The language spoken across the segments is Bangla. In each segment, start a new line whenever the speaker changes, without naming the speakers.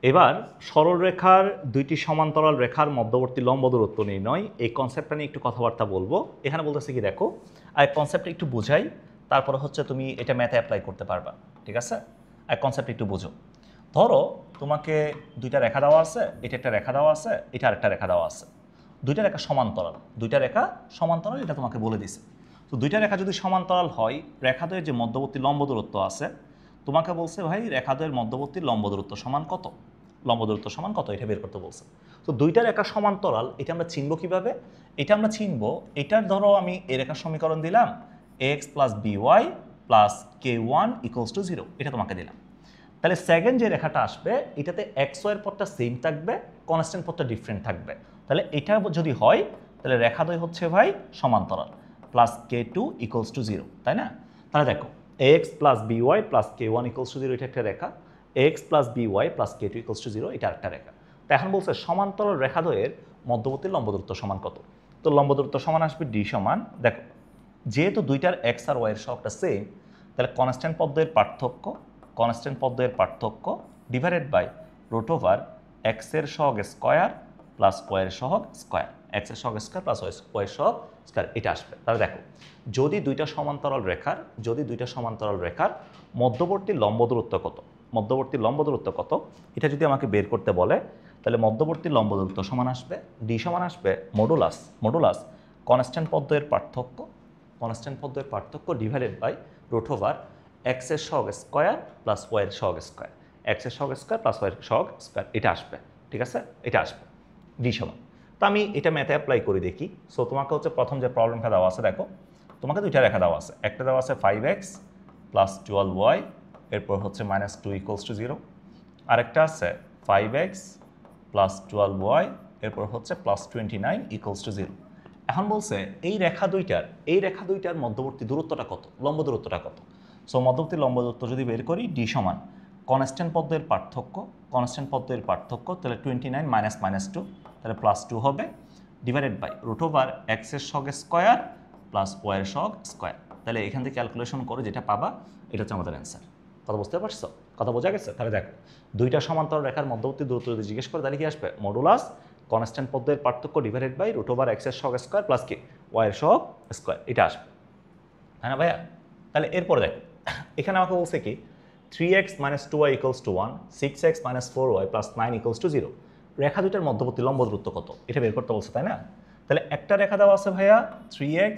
এবার সরলরেখার দুইটি সমান্তরাল রেখার মধ্যবর্তী লম্ব দূরত্ব নির্ণয় এই কনসেপ্টটা নিয়ে একটু কথাবার্তা বলবো। এখানে বলতেছে কি দেখো, আর কনসেপ্টটা একটু বোঝাই, তারপরে হচ্ছে তুমি এটা ম্যাথে অ্যাপ্লাই করতে পারবা। ঠিক আছে, আর কনসেপ্ট একটু বোঝো। ধরো তোমাকে দুইটা রেখা দেওয়া আছে, এটা একটা রেখা দেওয়া আছে, এটা আরেকটা রেখা দেওয়া আছে। দুইটা রেখা সমান্তরাল, দুইটা রেখা সমান্তরাল, এটা তোমাকে বলে দিছে। তো দুইটা রেখা যদি সমান্তরাল হয়, রেখাদ্বয়ের যে মধ্যবর্তী লম্ব দূরত্ব আছে, তোমাকে বলছে ভাই রেখাদ্বয়ের মধ্যবর্তী লম্ব দূরত্ব সমান কত, লম্ব দূরত্ব সমান কত, এটা বের করতে বলছে। তো দুইটা রেখা সমান্তরাল, এটা আমরা চিনব কিভাবে? এটা আমরা চিনব, এটার ধরো আমি এ রেখার সমীকরণ দিলাম x plus b y plus k one equals to zero, এটা তোমাকে দিলাম। তাহলে সেকেন্ড যে রেখাটা আসবে, এটাতে এক্স ওয়াইয়ের পথটা সেম থাকবে, কনস্ট্যান্ট পথটা ডিফারেন্ট থাকবে। তাহলে এটা যদি হয়, তাহলে রেখাদ্বয় হচ্ছে ভাই সমান্তরাল, plus k two equals to zero, তাই না? তাহলে দেখো x plus b y plus k one equals to zero, এটা একটা রেখা। X plus b y plus k two equals to zero, এটা একটা রেখা। তো এখন বলছে সমান্তরাল রেখাদ্বয়ের মধ্যবর্তী লম্ব দূরত্ব সমান কত। তো লম্ব দূরত্ব সমান আসবে ডি সমান, দেখো যেহেতু দুইটার এক্স আর ওয়াইয়ের সহগটা সেম, তাহলে কনস্ট্যান্ট পদ্ধতির পার্থক্য, কনস্ট্যান্ট পদ্ধতির পার্থক্য ডিভাইডেড বাই রুট ওভার এক্সের সহগ স্কোয়ার প্লাস ওয়াইয়ের সহগ স্কোয়ার, এক্সের সহগ স্কোয়ার প্লাস ওয়াইয়ের সহগ স্কোয়ার, এটা আসবে। তাহলে দেখো যদি দুইটা সমান্তরাল রেখার, যদি দুইটা সমান্তরাল রেখার মধ্যবর্তী লম্ব দূরত্ব কত, মধ্যবর্তী লম্ব দূরত্ব কত, এটা যদি আমাকে বের করতে বলে, তাহলে মধ্যবর্তী লম্ব দূরত্ব সমান আসবে ডি সমান আসবে মডুলাস, মডুলাস কনস্ট্যান্ট পদ্ধতির পার্থক্য, কনস্ট্যান্ট পদ্ধতির পার্থক্য ডিভাইডেড বাই রুট ওভার এক্সের সহগ স্কোয়ার প্লাস ওয়াইয়ের সহগ স্কোয়ার, এক্সের সহগ স্কোয়ার প্লাস ওয়াইয়ের সহগ স্কোয়ার, এটা আসবে। ঠিক আছে, এটা আসবে ডি সমান। তো আমি এটা ম্যাথে অ্যাপ্লাই করে দেখি। সো তোমাকে হচ্ছে প্রথম যে প্রবলেমটা দেওয়া আছে, দেখো তোমাকে দুইটা রেখা দেওয়া আছে, একটা দেওয়া আছে 5x প্লাস 12y, এরপর হচ্ছে minus two equals to zero, আরেকটা আছে 5x প্লাস 12y, এরপর হচ্ছে প্লাস 29 ইকুয়ালস টু জিরো। এখন বলছে এই রেখা দুইটার মধ্যবর্তী দূরত্বটা কত, লম্ব দূরত্বটা কত। সো মধ্যবর্তী লম্ব দূরত্ব যদি বের করি, ডি সমান কনস্ট্যান্ট পদ্ধতির পার্থক্য, কনস্ট্যান্ট পদ্ধতির পার্থক্য, তাহলে 29 মাইনাস মাইনাস টু, তাহলে প্লাস টু হবে, ডিভাইডেড বাই রুট ওভার এক্সের সহগ স্কোয়ার প্লাস ওয়াইয়ের সহগ স্কোয়ার। তাহলে এখান থেকে ক্যালকুলেশন করে যেটা পাবা, এটা হচ্ছে আমাদের অ্যান্সার। কথা বুঝতে পারছো? কথা বোঝা গেছে? তাহলে দেখো দুইটা সমান্তরাল রেখার মধ্যবর্তী দূরত্ব যদি জিজ্ঞেস করে, তাহলে কি আসবে? মডুলাস কনস্ট্যান্ট পদ্ধতির পার্থক্য ডিভাইডেড বাই রুট ওভার এক্সের সহগ স্কোয়ার প্লাস কি ওয়াইয়ের সহগ স্কোয়ার, এটা আসবে। হ্যাঁ না ভাইয়া? তাহলে এরপরে দেখো এখানে আমাকে বলছে কি 3x minus 2y equals to 1, 6x minus 4y plus 9 equals to 0, রেখা দুইটার মধ্যবর্তী লম্ব দূরত্ব কত, এটা বের করতে বলছে, তাই না? তাহলে একটা রেখা দেওয়া আছে ভাইয়া 3x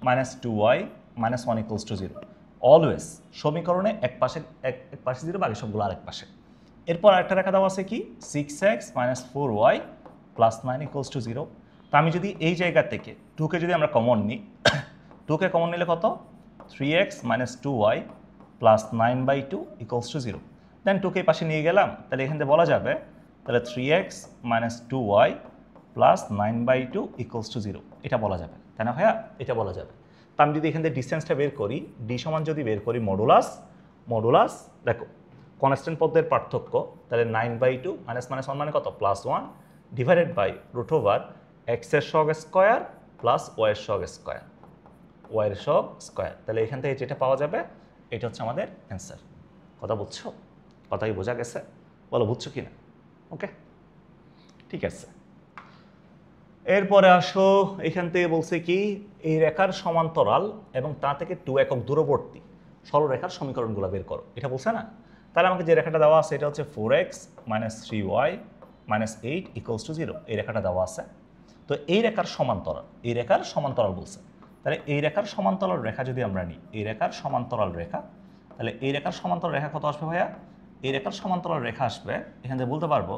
minus 2y minus 1 equals to 0, always সমীকরণে এক পাশে 0, বাকি সবগুলো আরেক পাশে। এরপর আরেকটা রেখা দেওয়া আছে কি 6x minus 4y plus 9 equals to 0। তো আমি যদি এই জায়গা থেকে 2কে যদি আমরা কমন নিই, 2কে কমন নিলে কত? 3x minus 2y plus 9/2 equals to 0। দেন 2কে পাশে নিয়ে গেলাম, তাহলে এখান থেকে বলা যাবে তাহলে 3x minus 2y plus 9/2 equals to 0, এটা বলা যাবে, তাই না ভাইয়া? এটা বলা যাবে। তো আমি যদি এখান থেকে ডিস্টেন্সটা বের করি, ডি সমান যদি বের করি মডুলাস, মডুলাস দেখো কনস্ট্যান্ট পদ্ধতির পার্থক্য, তাহলে 9/2 মাইনাস মাইনাস 1 মানে কত? Plus 1, divided by root over এক্সের সহগ স্কোয়ার প্লাস ওয়াইয়ের সহগ স্কোয়ার, ওয়াইয়ের সহগ স্কোয়ার। তাহলে এখান থেকে যেটা পাওয়া যাবে, এটা হচ্ছে আমাদের অ্যান্সার। কথা বুঝছো? কথা কি বোঝা গেছে? বলো বুঝছো কি না? ওকে, ঠিক আছে। এরপরে আসো, এখান থেকে বলছে কি এই রেখার সমান্তরাল এবং তা থেকে 2 একক দূরবর্তী সরলরেখার সমীকরণগুলো বের করো, এটা বলছে না? তাহলে আমাকে যে রেখাটা দেওয়া আছে, এটা হচ্ছে 4x minus 3y minus 8 equals two 0, এই রেখাটা দেওয়া আছে। তো এই রেখার সমান্তরাল, এই রেখার সমান্তরাল বলছে, তাহলে এই রেখার সমান্তরাল রেখা যদি আমরা নিই, এই রেখার সমান্তরাল রেখা, তাহলে এই রেখার সমান্তরাল রেখা কত আসবে ভাইয়া? এই রেখার সমান্তরাল রেখা আসবে, এখান থেকে বলতে পারবো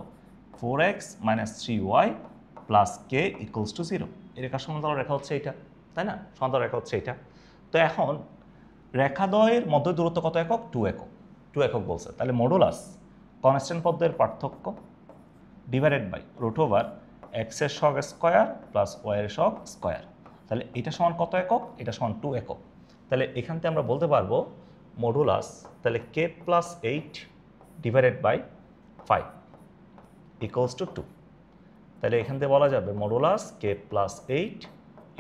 4x minus 3y plus K equals to 0, এই রেখার সমান্তরাল রেখা হচ্ছে এইটা, তাই না? সমান্তরাল রেখা হচ্ছে এইটা। তো এখন রেখাদ্বয়ের মধ্য দূরত্ব কত একক? 2 একক, 2 একক বলছে। তাহলে মডুলাস কনস্ট্যান্ট পদ্ধতির পার্থক্য ডিভাইডেড বাই রুট ওভার এক্সের সহগ স্কোয়ার প্লাস ওয়াইয়ের সহগ স্কোয়ার, তাহলে এটা সমান কত একক? এটা সমান 2 একক। তাহলে এখান থেকে আমরা বলতে পারবো মডুলাস, তাহলে k plus 8 divided by 5 equals to 2। তাহলে এখান থেকে বলা যাবে মডুলাস কে প্লাস 8,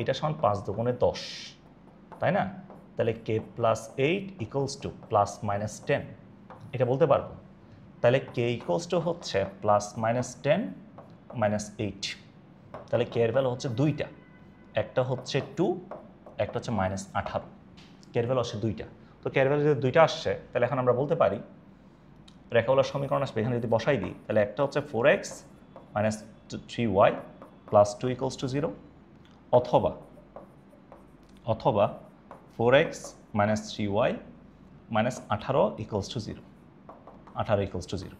এটা সমান 5 দুগুণে 10, তাই না? তাহলে k plus 8 equals to plus minus 10, এটা বলতে পারবো। তাহলে কে ইকুয়ালস টু হচ্ছে +-10 -8। তাহলে কে এর ভ্যালু হচ্ছে দুইটা, একটা হচ্ছে 2, একটা হচ্ছে -18। কে এর ভ্যালু আসছে দুইটা। তো কে এর ভ্যালু যদি দুইটা আসছে তাহলে এখন আমরা বলতে পারি রেখাগুলোর সমীকরণ আসবে, এখানে যদি বসাই দিই তাহলে একটা হচ্ছে 4x - 3y + 2 = 0, অথবা 4x - 3y - 18 = 0। 18 = 0।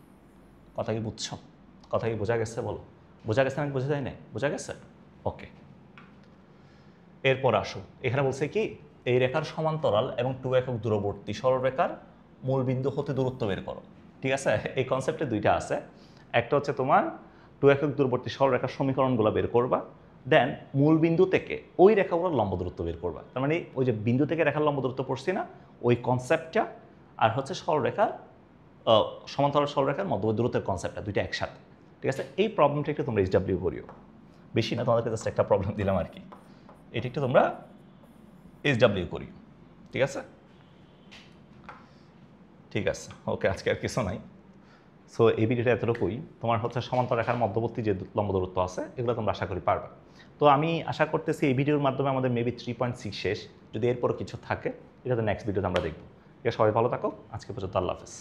কথা কি বুঝছো? কথা কি বোঝা গেছে? বলো, বোঝা গেছে নাকি বোঝা যায় নাই? বোঝা গেছে? ওকে, এরপর আসো, এখানে বলছে কি এই রেখার সমান্তরাল এবং 2 একক দূরবর্তী সরলরেখার মূল বিন্দু হতে দূরত্ব বের করো। ঠিক আছে, এই কনসেপ্টে দুইটা আছে। একটা হচ্ছে তোমার 2 একক দূরবর্তী সরলরেখার সমীকরণগুলো বের করবা, দেন মূল বিন্দু থেকে ওই রেখাগুলোর লম্ব দূরত্ব বের করবা। তার মানে ওই যে বিন্দু থেকে রেখার লম্ব দূরত্ব পড়ছি না, ওই কনসেপ্টটা আর হচ্ছে সরলরেখার সমান্তরাল সরলরেখার মধ্যবর্তী দূরত্বের কনসেপ্টটা দুইটা একসাথে। ঠিক আছে, এই প্রবলেমটা একটু তোমরা SW করিও, বেশি না, তোমাদেরকে জাস্ট একটা প্রবলেম দিলাম আর কি। এটা একটু তোমরা SW করি। ঠিক আছে, ঠিক আছে, ওকে, আজকে আর কিছু নাই। সো এই ভিডিওটা এতটুকুই। তোমার হচ্ছে সমান্তরাল রেখার মধ্যবর্তী যে লম্ব দূরত্ব আছে এগুলো তোমরা আশা করি পারবে। তো আমি আশা করতেছি এই ভিডিওর মাধ্যমে আমাদের মেবি 3.6 শেষ। যদি এরপরও কিছু থাকে এটা তো নেক্সট ভিডিওতে আমরা দেখব। ঠিক আছে, সবাই ভালো থাকো, আজকে পর্যন্ত আল্লাহ হাফেজ।